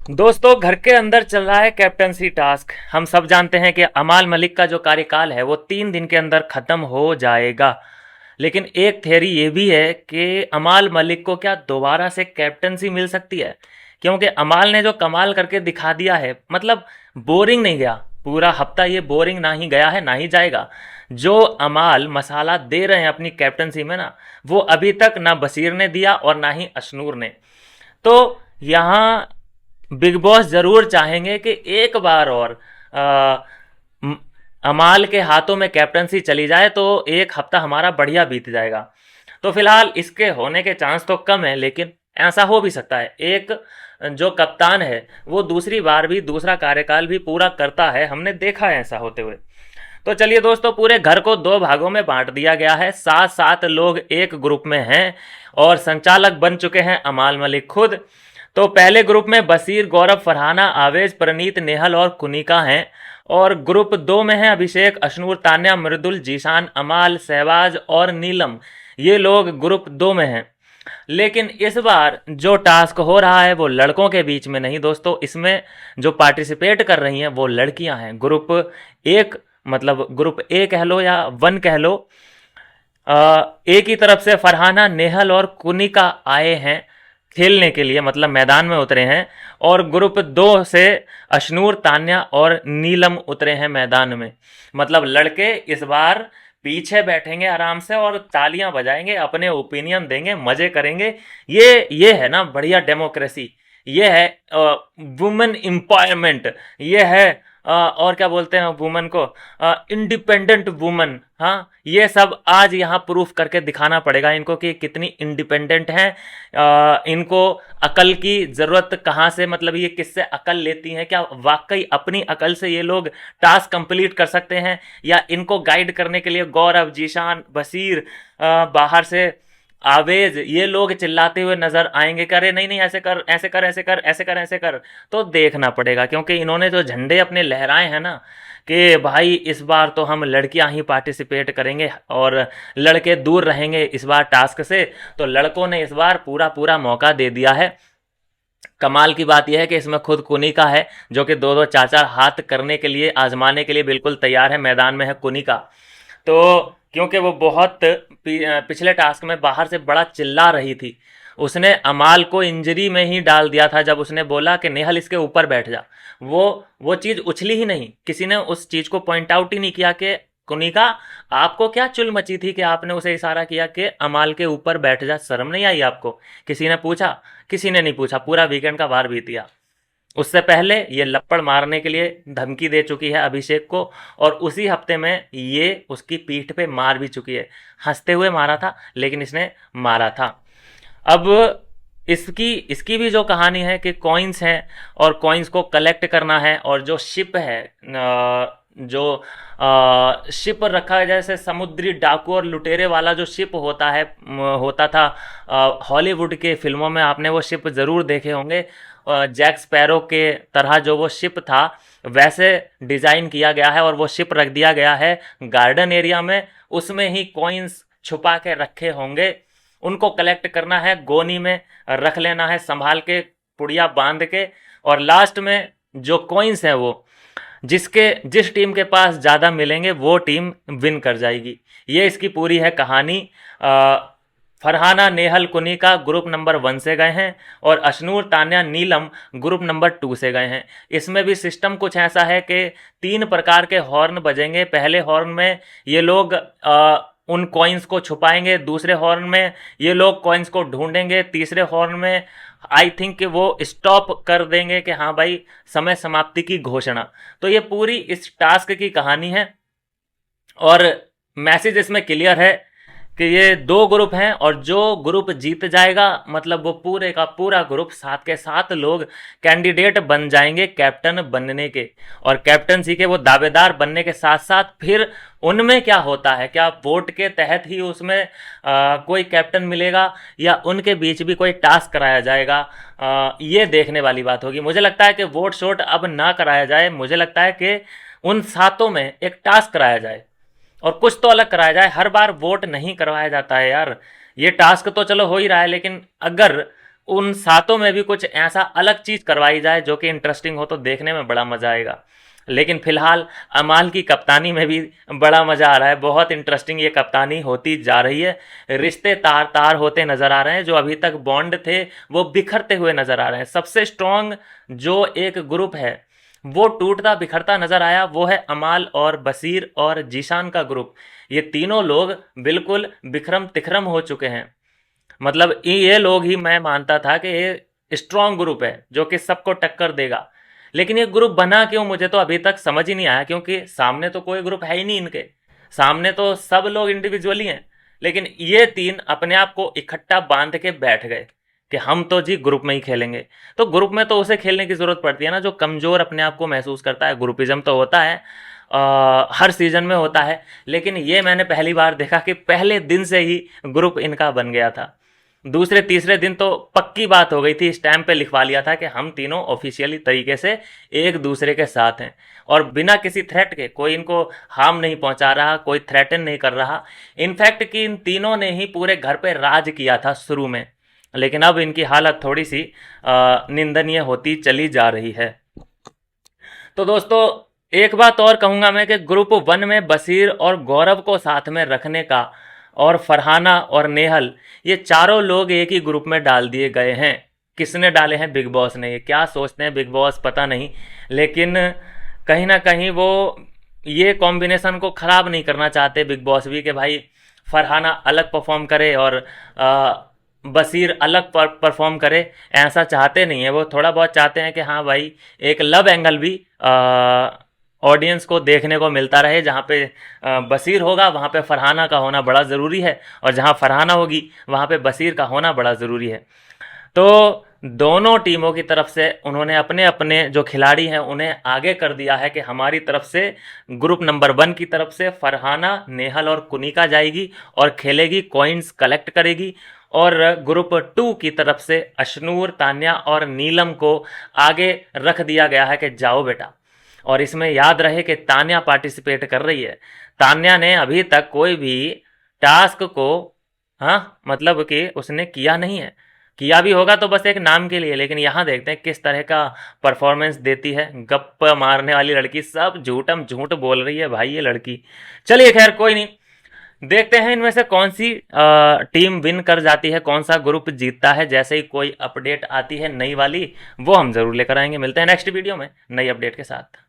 दोस्तों, घर के अंदर चल रहा है कैप्टनसी टास्क। हम सब जानते हैं कि अमाल मलिक का जो कार्यकाल है वो 3 दिन के अंदर खत्म हो जाएगा। लेकिन एक थ्योरी ये भी है कि अमाल मलिक को क्या दोबारा से कैप्टनसी मिल सकती है, क्योंकि अमाल ने जो कमाल करके दिखा दिया है, मतलब बोरिंग नहीं गया। पूरा हफ्ता ये बोरिंग ना ही गया है ना ही जाएगा। जो अमाल मसाला दे रहे हैं अपनी कैप्टनसी में ना, वो अभी तक ना बशीर ने दिया और ना ही अशनूर ने। तो यहाँ बिग बॉस जरूर चाहेंगे कि एक बार और आ, अमाल के हाथों में कैप्टनसी चली जाए तो एक हफ्ता हमारा बढ़िया बीत जाएगा। तो फिलहाल इसके होने के चांस तो कम है, लेकिन ऐसा हो भी सकता है। एक जो कप्तान है वो दूसरी बार भी दूसरा कार्यकाल भी पूरा करता है, हमने देखा है ऐसा होते हुए। तो चलिए दोस्तों, पूरे घर को 2 भागों में बांट दिया गया है। 7-7 लोग एक ग्रुप में हैं और संचालक बन चुके हैं अमाल मलिक खुद। तो पहले ग्रुप में बशीर, गौरव, फरहाना, आवेश, प्रणीत, नेहल और कुनिका हैं। और ग्रुप 2 में है अभिषेक, अशनूर, तान्या, मृदुल, जीशान, अमाल, सहवाज और नीलम। ये लोग ग्रुप 2 में हैं। लेकिन इस बार जो टास्क हो रहा है वो लड़कों के बीच में नहीं दोस्तों। इसमें जो पार्टिसिपेट कर रही हैं वो लड़कियां हैं। ग्रुप 1, मतलब ग्रुप ए कह लो या 1 कह लो। ए की तरफ से फरहाना, नेहल और कुनिका आए हैं खेलने के लिए, मतलब मैदान में उतरे हैं। और ग्रुप 2 से अशनूर, तान्या और नीलम उतरे हैं मैदान में। मतलब लड़के इस बार पीछे बैठेंगे आराम से और तालियां बजाएंगे, अपने ओपिनियन देंगे, मजे करेंगे। ये है ना बढ़िया डेमोक्रेसी। ये है वुमेन एम्पावरमेंट। ये है और क्या बोलते हैं वुमन को, इंडिपेंडेंट वुमन। हाँ, ये सब आज यहाँ प्रूफ करके दिखाना पड़ेगा इनको कि कितनी इंडिपेंडेंट हैं। इनको अकल की ज़रूरत कहाँ से, मतलब ये किससे अकल लेती हैं? क्या वाकई अपनी अकल से ये लोग टास्क कंप्लीट कर सकते हैं, या इनको गाइड करने के लिए गौरव, जीशान, बशीर, बाहर से आवेज, ये लोग चिल्लाते हुए नजर आएंगे, करे नहीं नहीं ऐसे कर, ऐसे कर, ऐसे कर, ऐसे कर, ऐसे कर। तो देखना पड़ेगा, क्योंकि इन्होंने जो झंडे अपने लहराए हैं ना कि भाई इस बार तो हम लड़कियां ही पार्टिसिपेट करेंगे और लड़के दूर रहेंगे इस बार टास्क से। तो लड़कों ने इस बार पूरा पूरा मौका दे दिया है। कमाल की बात यह है कि इसमें खुद कुनिका है, जो कि दो दो चार चार हाथ करने के लिए, आजमाने के लिए बिल्कुल तैयार है। मैदान में है कुनिका। तो क्योंकि वो बहुत पिछले टास्क में बाहर से बड़ा चिल्ला रही थी, उसने अमाल को इंजरी में ही डाल दिया था जब उसने बोला कि नेहल इसके ऊपर बैठ जा। वो चीज़ उछली ही नहीं, किसी ने उस चीज़ को पॉइंट आउट ही नहीं किया कि कुनिका, आपको क्या चुल मची थी कि आपने उसे इशारा किया कि अमाल के ऊपर बैठ जा? शर्म नहीं आई आपको? किसी ने पूछा? किसी ने नहीं पूछा। पूरा वीकेंड का वार बीत गया। उससे पहले ये लप्पड़ मारने के लिए धमकी दे चुकी है अभिषेक को, और उसी हफ्ते में ये उसकी पीठ पे मार भी चुकी है। हंसते हुए मारा था, लेकिन इसने मारा था। अब इसकी इसकी भी जो कहानी है कि कॉइन्स हैं और कॉइन्स को कलेक्ट करना है, और जो शिप है, जो शिप रखा है, जैसे समुद्री डाकू और लुटेरे वाला जो शिप होता है, होता था हॉलीवुड के फिल्मों में, आपने वो शिप ज़रूर देखे होंगे। जैक स्पैरो के तरह जो वो शिप था वैसे डिज़ाइन किया गया है, और वो शिप रख दिया गया है गार्डन एरिया में। उसमें ही कॉइन्स छुपा के रखे होंगे, उनको कलेक्ट करना है, गोनी में रख लेना है संभाल के, पुड़िया बांध के। और लास्ट में जो कॉइन्स हैं वो जिस टीम के पास ज़्यादा मिलेंगे वो टीम विन कर जाएगी। ये इसकी पूरी है कहानी। फरहाना, नेहल, कुनिका ग्रुप नंबर 1 से गए हैं, और अशनूर, तान्या, नीलम ग्रुप नंबर 2 से गए हैं। इसमें भी सिस्टम कुछ ऐसा है कि 3 प्रकार के हॉर्न बजेंगे। पहले हॉर्न में ये लोग उन कॉइन्स को छुपाएंगे, दूसरे हॉर्न में ये लोग कॉइन्स को ढूंढेंगे, तीसरे हॉर्न में आई थिंक कि वो स्टॉप कर देंगे कि हाँ भाई समय समाप्ति की घोषणा। तो ये पूरी इस टास्क की कहानी है, और मैसेज इसमें क्लियर है कि ये 2 ग्रुप हैं, और जो ग्रुप जीत जाएगा, मतलब वो पूरे का पूरा ग्रुप 7 के 7 लोग कैंडिडेट बन जाएंगे कैप्टन बनने के। और कैप्टनसी के वो दावेदार बनने के साथ साथ फिर उनमें क्या होता है, क्या वोट के तहत ही उसमें कोई कैप्टन मिलेगा, या उनके बीच भी कोई टास्क कराया जाएगा? ये देखने वाली बात होगी। मुझे लगता है कि वोट शोट अब ना कराया जाए। मुझे लगता है कि उन 7 में एक टास्क कराया जाए, और कुछ तो अलग कराया जाए। हर बार वोट नहीं करवाया जाता है यार। ये टास्क तो चलो हो ही रहा है, लेकिन अगर उन सातों में भी कुछ ऐसा अलग चीज़ करवाई जाए जो कि इंटरेस्टिंग हो, तो देखने में बड़ा मज़ा आएगा। लेकिन फिलहाल अमाल की कप्तानी में भी बड़ा मज़ा आ रहा है, बहुत इंटरेस्टिंग ये कप्तानी होती जा रही है। रिश्ते तार तार होते नज़र आ रहे हैं, जो अभी तक बॉन्ड थे वो बिखरते हुए नज़र आ रहे हैं। सबसे स्ट्रॉन्ग जो एक ग्रुप है वो टूटता बिखरता नज़र आया, वो है अमाल और बसीर और जीशान का ग्रुप। ये तीनों लोग बिल्कुल बिखरम तिखरम हो चुके हैं। मतलब ये लोग ही मैं मानता था कि ये स्ट्रॉन्ग ग्रुप है जो कि सबको टक्कर देगा। लेकिन ये ग्रुप बना क्यों, मुझे तो अभी तक समझ ही नहीं आया, क्योंकि सामने तो कोई ग्रुप है ही नहीं इनके। सामने तो सब लोग इंडिविजुअली हैं, लेकिन ये तीन अपने आप को इकट्ठा बांध के बैठ गए कि हम तो जी ग्रुप में ही खेलेंगे। तो ग्रुप में तो उसे खेलने की ज़रूरत पड़ती है ना जो कमज़ोर अपने आप को महसूस करता है। ग्रुपिज्म तो होता है, हर सीज़न में होता है, लेकिन ये मैंने पहली बार देखा कि पहले दिन से ही ग्रुप इनका बन गया था। दूसरे तीसरे दिन तो पक्की बात हो गई थी, स्टैम्प पे लिखवा लिया था कि हम तीनों ऑफिशियली तरीके से एक दूसरे के साथ हैं, और बिना किसी थ्रेट के, कोई इनको हार्म नहीं पहुंचा रहा, कोई थ्रेटन नहीं कर रहा। इनफैक्ट कि इन तीनों ने ही पूरे घर पे राज किया था शुरू में, लेकिन अब इनकी हालत थोड़ी सी निंदनीय होती चली जा रही है। तो दोस्तों, एक बात और कहूँगा मैं कि ग्रुप 1 में बसीर और गौरव को साथ में रखने का, और फरहाना और नेहल, ये चारों लोग एक ही ग्रुप में डाल दिए गए हैं। किसने डाले हैं? बिग बॉस ने। ये क्या सोचते हैं बिग बॉस पता नहीं, लेकिन कहीं ना कहीं वो ये कॉम्बिनेशन को ख़राब नहीं करना चाहते बिग बॉस भी, कि भाई फरहाना अलग परफॉर्म करे और बसीर अलग परफॉर्म करे। ऐसा चाहते नहीं है वो, थोड़ा बहुत चाहते हैं कि हाँ भाई एक लव एंगल भी ऑडियंस को देखने को मिलता रहे। जहाँ पे बसीर होगा वहाँ पे फरहाना का होना बड़ा ज़रूरी है, और जहाँ फरहाना होगी वहाँ पे बसीर का होना बड़ा ज़रूरी है। तो दोनों टीमों की तरफ से उन्होंने अपने अपने जो खिलाड़ी हैं उन्हें आगे कर दिया है कि हमारी तरफ से ग्रुप नंबर 1 की तरफ से फरहाना, नेहल और कुनिका जाएगी और खेलेगी, कॉइन्स कलेक्ट करेगी। और ग्रुप 2 की तरफ से अशनूर, तान्या और नीलम को आगे रख दिया गया है कि जाओ बेटा। और इसमें याद रहे कि तान्या पार्टिसिपेट कर रही है। तान्या ने अभी तक कोई भी टास्क को, हाँ मतलब कि उसने किया नहीं है, किया भी होगा तो बस एक नाम के लिए। लेकिन यहाँ देखते हैं किस तरह का परफॉर्मेंस देती है। गप मारने वाली लड़की, सब झूठम झूठ बोल रही है भाई ये लड़की। चलिए खैर कोई नहीं, देखते हैं इनमें से कौन सी टीम विन कर जाती है, कौन सा ग्रुप जीतता है। जैसे ही कोई अपडेट आती है नई वाली, वो हम जरूर लेकर आएंगे। मिलते हैं नेक्स्ट वीडियो में नई अपडेट के साथ।